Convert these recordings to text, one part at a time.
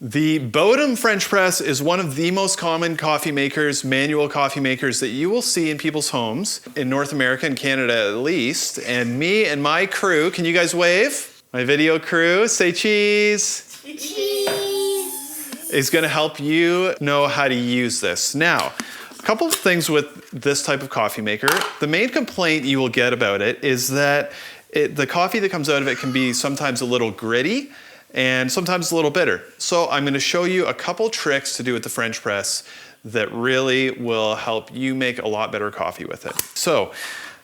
The Bodum French Press is one of the most common coffee makers, manual coffee makers that you will see in people's homes, in North America and Canada at least. And me and my crew, can you guys wave? My video crew, say cheese. Cheese. Is gonna help you know how to use this. Now, a couple of things with this type of coffee maker. The main complaint you will get about it is that the coffee that comes out of it can be sometimes a little gritty and sometimes a little bitter. So I'm going to show you a couple tricks to do with the French press that really will help you make a lot better coffee with it. So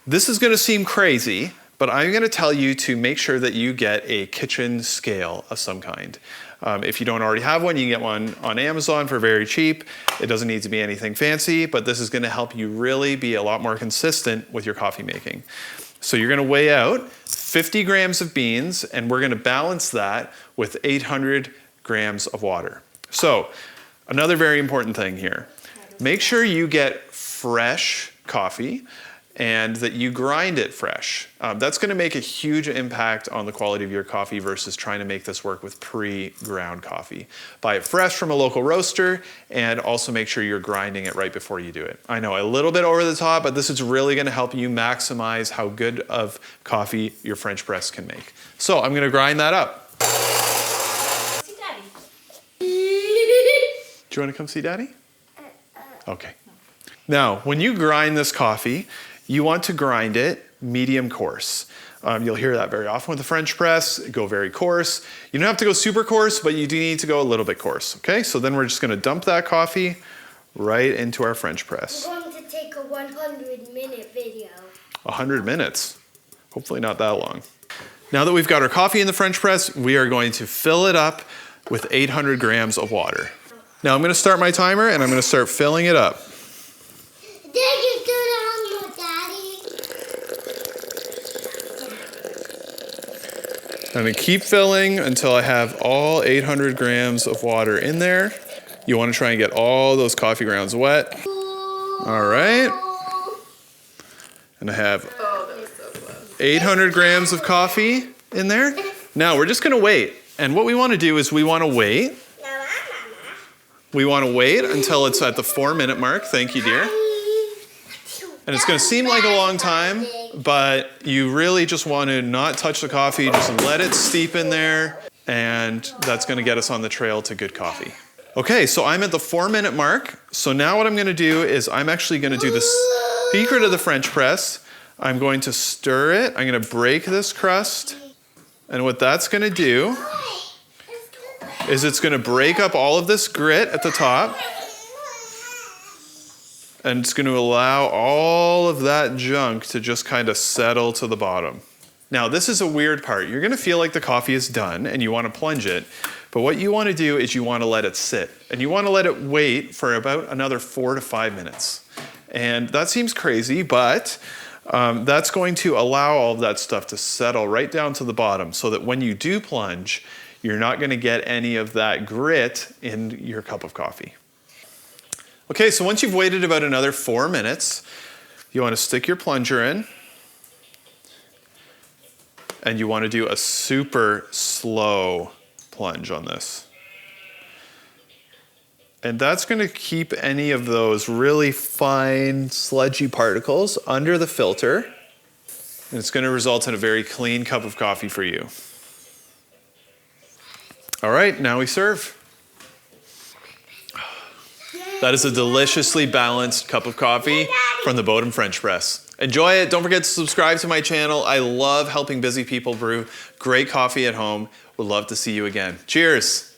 this is going to seem crazy, but I'm going to tell you to make sure that you get a kitchen scale of some kind. If you don't already have one, you can get one on Amazon for very cheap. It doesn't need to be anything fancy, but this is going to help you really be a lot more consistent with your coffee making. So you're going to weigh out 50 grams of beans, and we're going to balance that with 800 grams of water. So another very important thing here, make sure you get fresh coffee and that you grind it fresh. That's going to make a huge impact on the quality of your coffee versus trying to make this work with pre-ground coffee. Buy it fresh from a local roaster, and also make sure you're grinding it right before you do it. I know, a little bit over the top, but this is really going to help you maximize how good of coffee your French press can make. So I'm going to grind that up. See Daddy. Do you want to come see Daddy? Okay. Now, when you grind this coffee, you want to grind it medium coarse. You'll hear that very often with the French press. Go very coarse. You don't have to go super coarse, but you do need to go a little bit coarse. Okay, so then we're just going to dump that coffee right into our French press. We're going to take a 100-minute video. 100 minutes. Hopefully not that long. Now that we've got our coffee in the French press, we are going to fill it up with 800 grams of water. Now I'm going to start my timer, and I'm going to start filling it up. I'm going to keep filling until I have all 800 grams of water in there. You want to try and get all those coffee grounds wet. All right. And I have 800 grams of coffee in there. Now we're just going to wait. And what we want to do is we want to wait. We want to wait until it's at the 4-minute mark. Thank you, dear. And it's going to seem like a long time, but you really just want to not touch the coffee, just let it steep in there, and that's going to get us on the trail to good coffee. Okay, so I'm at the 4-minute mark. So now what I'm going to do is I'm actually going to do the secret of the French press. I'm going to stir it. I'm going to break this crust. And what that's going to do is it's going to break up all of this grit at the top. And it's going to allow all of that junk to just kind of settle to the bottom. Now, this is a weird part. You're going to feel like the coffee is done and you want to plunge it. But what you want to do is you want to let it sit. And you want to let it wait for about another 4 to 5 minutes. And that seems crazy, but that's going to allow all of that stuff to settle right down to the bottom so that when you do plunge, you're not going to get any of that grit in your cup of coffee. Okay, so once you've waited about another 4 minutes, you want to stick your plunger in, and you want to do a super slow plunge on this. And that's going to keep any of those really fine, sludgy particles under the filter, and it's going to result in a very clean cup of coffee for you. All right, now we serve. That is a deliciously balanced cup of coffee from the Bodum French Press. Enjoy it. Don't forget to subscribe to my channel. I love helping busy people brew great coffee at home. Would love to see you again. Cheers.